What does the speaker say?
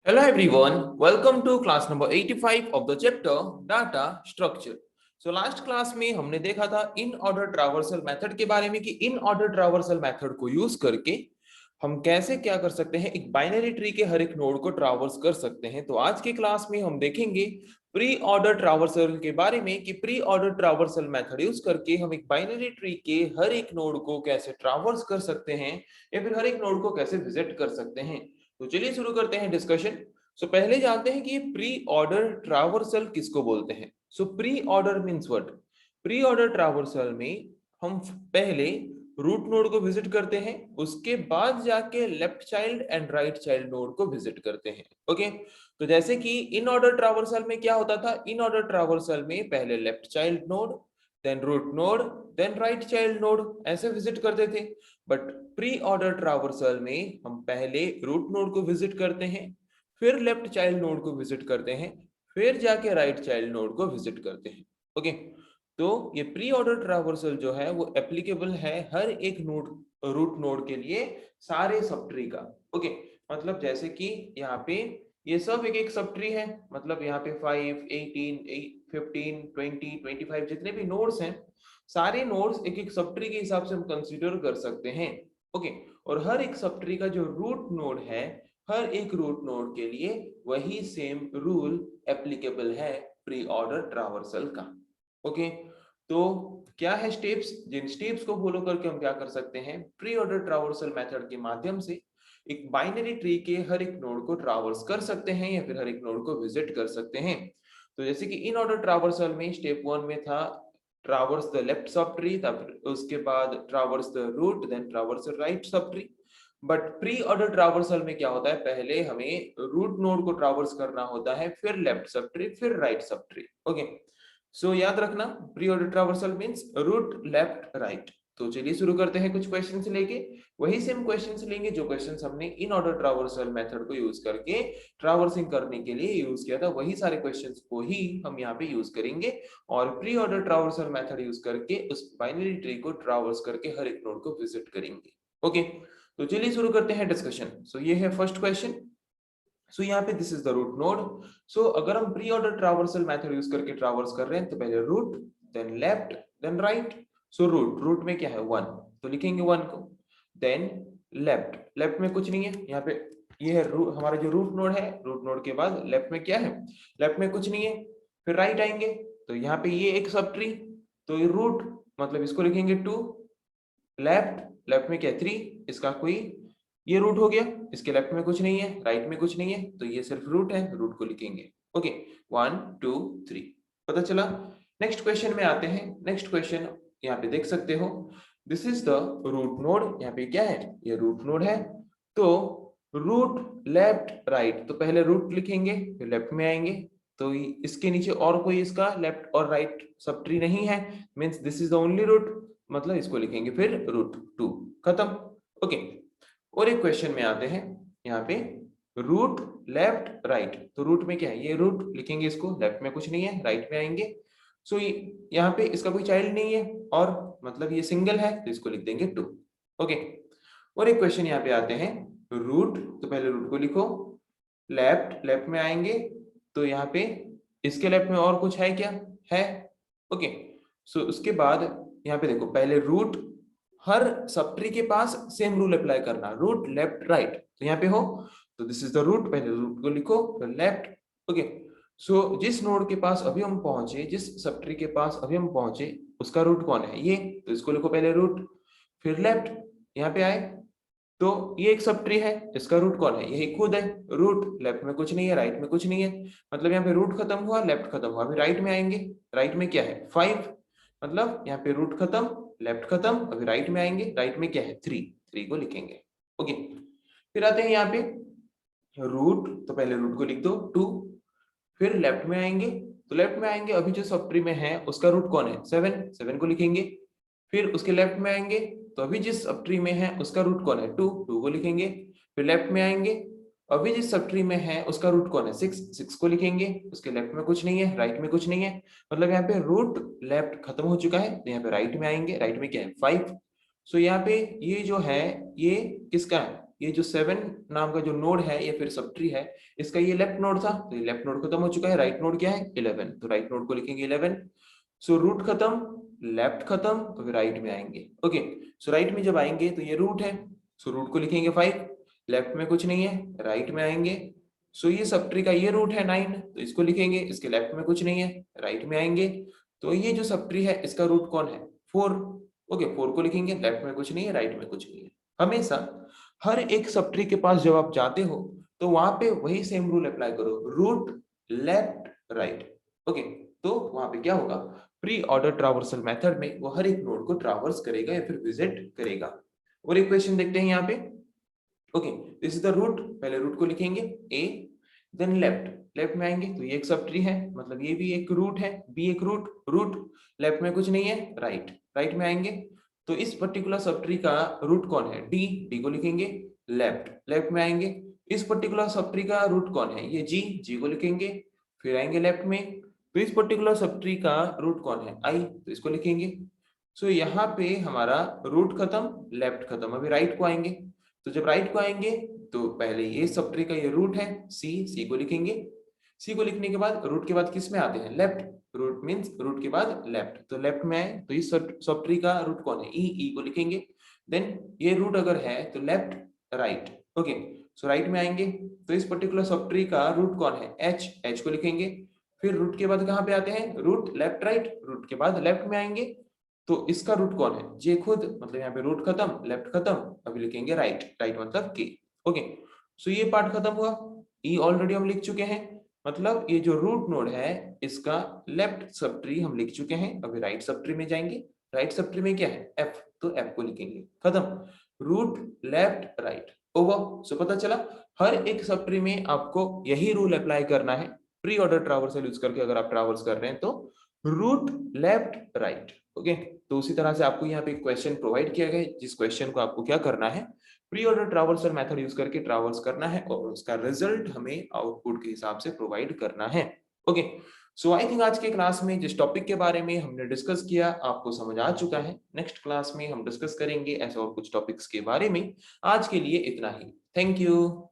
Hello everyone, welcome to class number 85 of the chapter Data Structure. So last class में हमने देखा था इन order traversal method के बारे में कि इन ऑर्डर ट्रावर्सल मेथड को यूज करके हम कैसे क्या कर सकते हैं, एक बाइनरी ट्री के हर एक नोड को ट्रावर्स कर सकते हैं। तो आज के क्लास में हम देखेंगे प्री ऑर्डर ट्रावर्सल के बारे में कि pre order traversal method use करके हम एक बाइनरी ट्री के हर एक नोड को कैसे ट्रावर्स कर सकते हैं या फिर हर एक नोड को कैसे विजिट कर सकते हैं। तो चलिए शुरू करते हैं डिस्कशन। सो पहले जानते हैं कि प्री ऑर्डर ट्रावर्सल किसको बोलते हैं। सो pre order means what? Pre order traversal में हम पहले रूट नोड को विजिट करते हैं, उसके बाद जाके left child and right child node को विजिट करते हैं। ओके, तो जैसे कि इन ऑर्डर ट्रावर्सल में क्या होता था, इन ऑर्डर ट्रावर्सल में पहले left child node, then root node, then right child node ऐसे विजिट करते थे। बट प्री ऑर्डर ट्रावर्सल में हम पहले रूट नोड को विजिट करते हैं, फिर लेफ्ट चाइल्ड नोड को विजिट करते हैं, फिर जाके राइट चाइल्ड नोड को विजिट करते हैं। ओके, तो ये प्री ऑर्डर ट्रावर्सल जो है वो एप्लीकेबल है हर एक नोड, रूट नोड के लिए, सारे सब ट्री का। ओके, मतलब जैसे कि यहाँ पे ये सब एक एक सब ट्री है, मतलब यहाँ पे 5, 18, 15, 20, 25 जितने भी नोड्स हैं, सारे नोड्स एक एक सब ट्री के हिसाब से हम कंसीडर कर सकते हैं। ओके, और हर एक सब ट्री का जो रूट नोड है, हर एक रूट नोड के लिए वही सेम रूल एप्लीकेबल है प्री ऑर्डर ट्रावर्सल का। ओके, तो क्या है स्टेप्स, जिन स्टेप्स को फॉलो करके हम क्या कर सकते हैं, प्री ऑर्डर ट्रावर्सल मेथड के माध्यम से एक बाइनरी ट्री के हर एक नोड को ट्रावर्स कर सकते हैं या फिर हर एक नोड को विजिट कर सकते हैं। तो जैसे कि इन ऑर्डर ट्रावर्सल में स्टेप 1 में था traverse the left sub tree, तब उसके बाद traverse the root, then traverse the right sub tree. But pre order traversal में क्या होता है, पहले हमें रूट नोड को ट्रावर्स करना होता है, फिर लेफ्ट सब ट्री, फिर right sub tree. Okay, so याद रखना pre order traversal means root left right. तो चलिए शुरू करते हैं कुछ क्वेश्चंस लेके, वही सेम क्वेश्चंस लेंगे जो क्वेश्चंस हमने इन ऑर्डर ट्रावर्सल मेथड को यूज करके ट्रावर्सिंग करने के लिए यूज किया था, वही सारे क्वेश्चंस को ही हम यहाँ पे यूज करेंगे और pre order traversal method use करके उस बाइनरी ट्री को ट्रावर्स करके हर एक नोड को विजिट करेंगे। ओके, तो चलिए शुरू करते हैं डिस्कशन। सो ये है फर्स्ट क्वेश्चन। सो यहाँ पे this is the root node. So अगर हम pre order traversal method use करके ट्रावर्स कर रहे हैं तो पहले root, then left, then right. So root, root में क्या है 1, तो लिखेंगे 1 को। देन लेफ्ट, लेफ्ट में कुछ नहीं है, यहाँ पे ये है हमारा जो रूट नोड है, रूट नोड के बाद लेफ्ट में क्या है, लेफ्ट में कुछ नहीं है। फिर राइट आएंगे तो यहाँ पे ये एक सब ट्री, तो ये रूट मतलब इसको लिखेंगे 2, लेफ्ट, लेफ्ट में क्या है 3, इसका कोई ये रूट हो गया, इसके लेफ्ट में कुछ नहीं है, राइट में कुछ नहीं है, तो ये सिर्फ रूट है, रूट को लिखेंगे। ओके, 1 2 3 पता चला। नेक्स्ट क्वेश्चन में आते हैं। नेक्स्ट क्वेश्चन यहाँ पे देख सकते हो, this is the root node. यहाँ पे क्या है, ये रूट नोड है। तो रूट लेफ्ट राइट, तो पहले रूट लिखेंगे फिर लेफ्ट में आएंगे, तो इसके नीचे और कोई इसका लेफ्ट और राइट सब ट्री नहीं है, means this is the only root, मतलब इसको लिखेंगे फिर रूट 2, खत्म। ओके, और एक क्वेश्चन में आते हैं। यहाँ पे रूट लेफ्ट राइट, तो रूट में क्या है, ये रूट लिखेंगे, इसको लेफ्ट में कुछ नहीं है, राइट में आएंगे। सो यहाँ पे इसका कोई चाइल्ड नहीं है और मतलब ये सिंगल है, तो इसको लिख देंगे 2। ओके, और एक क्वेश्चन यहाँ पे आते हैं, रूट, तो पहले रूट को लिखो, लेफ्ट, लेफ्ट में आएंगे तो यहाँ पे इसके लेफ्ट में और कुछ है क्या, है। ओके, सो उसके बाद यहाँ पे देखो, पहले रूट, हर सब ट्री के पास सेम रूल अप्लाई करना, रूट लेफ्ट राइट, तो यहाँ पे हो तो दिस इज द रूट, पहले रूट को लिखो फिर लेफ्ट। ओके, सो जिस नोड के पास अभी हम पहुंचे, जिस सब ट्री के पास अभी हम पहुंचे, उसका रूट कौन है, ये, तो इसको लिखो पहले रूट फिर लेफ्ट। यहाँ पे आए तो ये एक सब ट्री है, इसका रूट कौन है, यही खुद है, रूट लेफ्ट में कुछ नहीं है, राइट में कुछ नहीं है, मतलब यहाँ पे रूट खत्म हुआ, लेफ्ट खत्म हुआ, अभी राइट में आएंगे, राइट में क्या है 5, मतलब यहाँ पे रूट खत्म, लेफ्ट खत्म, अभी राइट में आएंगे, राइट में क्या है 3, 3 को लिखेंगे। ओके, फिर आते हैं यहाँ पे रूट, तो पहले रूट को लिख दो 2, फिर लेफ्ट में आएंगे, तो लेफ्ट में आएंगे अभी जो सब ट्री में है उसका रूट कौन है 7, 7 को लिखेंगे। फिर उसके लेफ्ट में आएंगे तो अभी जिस सब ट्री में है उसका रूट कौन है 2, 2 को लिखेंगे। फिर लेफ्ट में आएंगे, अभी जिस सब ट्री में है उसका रूट कौन है 6, 6 को लिखेंगे। उसके लेफ्ट में कुछ नहीं है, राइट में कुछ नहीं है, मतलब यहाँ पे रूट लेफ्ट खत्म हो चुका है, तो यहाँ पे राइट में आएंगे, राइट में क्या है 5। सो यहाँ पे ये जो है ये किसका है, ये जो 7 नाम का जो नोड है या फिर सब ट्री है, इसका ये लेफ्ट नोड था, तो ये लेफ्ट नोड खत्म हो चुका है, राइट नोड क्या है 11, तो राइट नोड को लिखेंगे 11। सो रूट खत्म, लेफ्ट खत्म, तो फिर राइट में आएंगे। ओके, सो राइट में जब आएंगे तो ये रूट है, सो रूट को लिखेंगे 5, लेफ्ट में कुछ नहीं है, राइट में आएंगे। सो ये सब ट्री का ये रूट है 9, तो इसको लिखेंगे, इसके लेफ्ट में कुछ नहीं है, राइट में आएंगे। तो ये जो सब ट्री है इसका रूट कौन है 4। ओके, 4 को लिखेंगे, लेफ्ट में कुछ नहीं है, राइट में कुछ नहीं है। हमेशा हर एक सब ट्री के पास जब आप जाते हो तो वहां पे वही सेम रूल अप्लाई करो, रूट लेफ्ट राइट। ओके, तो वहां पे क्या होगा, प्री ऑर्डर ट्रावर्सल मेथड में वो हर एक नोड को ट्रावर्स करेगा या फिर विजिट करेगा। और एक क्वेश्चन देखते हैं यहाँ पे। Okay, this is the root, पहले रूट को लिखेंगे a, देन लेफ्ट में आएंगे तो ये एक सब ट्री है, मतलब ये भी एक रूट है, b एक रूट लेफ्ट में कुछ नहीं है, राइट में आएंगे तो इस पर्टिकुलर सब ट्री का रूट कौन है d को लिखेंगे, लेफ्ट में आएंगे। इस पर्टिकुलर सब ट्री का रूट कौन है ये g को लिखेंगे, फिर आएंगे लेफ्ट में। तो इस पर्टिकुलर सब ट्री का रूट कौन है i, तो इसको लिखेंगे। सो यहाँ पे हमारा रूट खत्म, लेफ्ट खत्म, अभी राइट को आएंगे। तो जब राइट को आएंगे तो पहले ये सब ट्री का ये रूट है सी को लिखेंगे। सी को लिखने के बाद रूट के बाद किस में आते हैं लेफ्ट, रूट मींस रूट के बाद लेफ्ट, तो लेफ्ट में आए तो इस सब ट्री का रूट कौन है ई को लिखेंगे। देन ये रूट अगर है तो लेफ्ट राइट। ओके, सो राइट में आएंगे तो इस पर्टिकुलर सब ट्री का रूट कौन है एच को लिखेंगे। फिर रूट के बाद कहाँ पे आते हैं रूट लेफ्ट राइट, रूट के बाद लेफ्ट में आएंगे तो इसका रूट कौन है जे खुद, मतलब यहाँ पे रूट खत्म, लेफ्ट खत्म, अभी लिखेंगे राइट मतलब के। ओके, सो ये पार्ट खत्म हुआ, ई ऑलरेडी हम लिख चुके हैं, मतलब ये जो रूट नोड है इसका लेफ्ट सब ट्री हम लिख चुके हैं। अभी राइट सब ट्री में जाएंगे, राइट सब ट्री में क्या है एफ, तो एफ को लिखेंगे, खत्म, रूट लेफ्ट राइट ओवर। सो पता चला हर एक सब ट्री में आपको यही रूल अप्लाई करना है, प्री ऑर्डर ट्रावर्सल यूज करके अगर आप ट्रावर्स कर रहे हैं तो रूट लेफ्ट राइट। ओके, तो उसी तरह से आपको यहाँ पे क्वेश्चन प्रोवाइड किया गया है, जिस क्वेश्चन को आपको क्या करना है pre order traversal method use करके ट्रावर्स करना है और उसका रिजल्ट हमें आउटपुट के हिसाब से प्रोवाइड करना है। ओके, सो आई थिंक आज के क्लास में जिस टॉपिक के बारे में हमने डिस्कस किया आपको समझ आ चुका है। नेक्स्ट क्लास में हम डिस्कस करेंगे ऐसे और कुछ टॉपिक्स के बारे में। आज के लिए इतना ही, थैंक यू।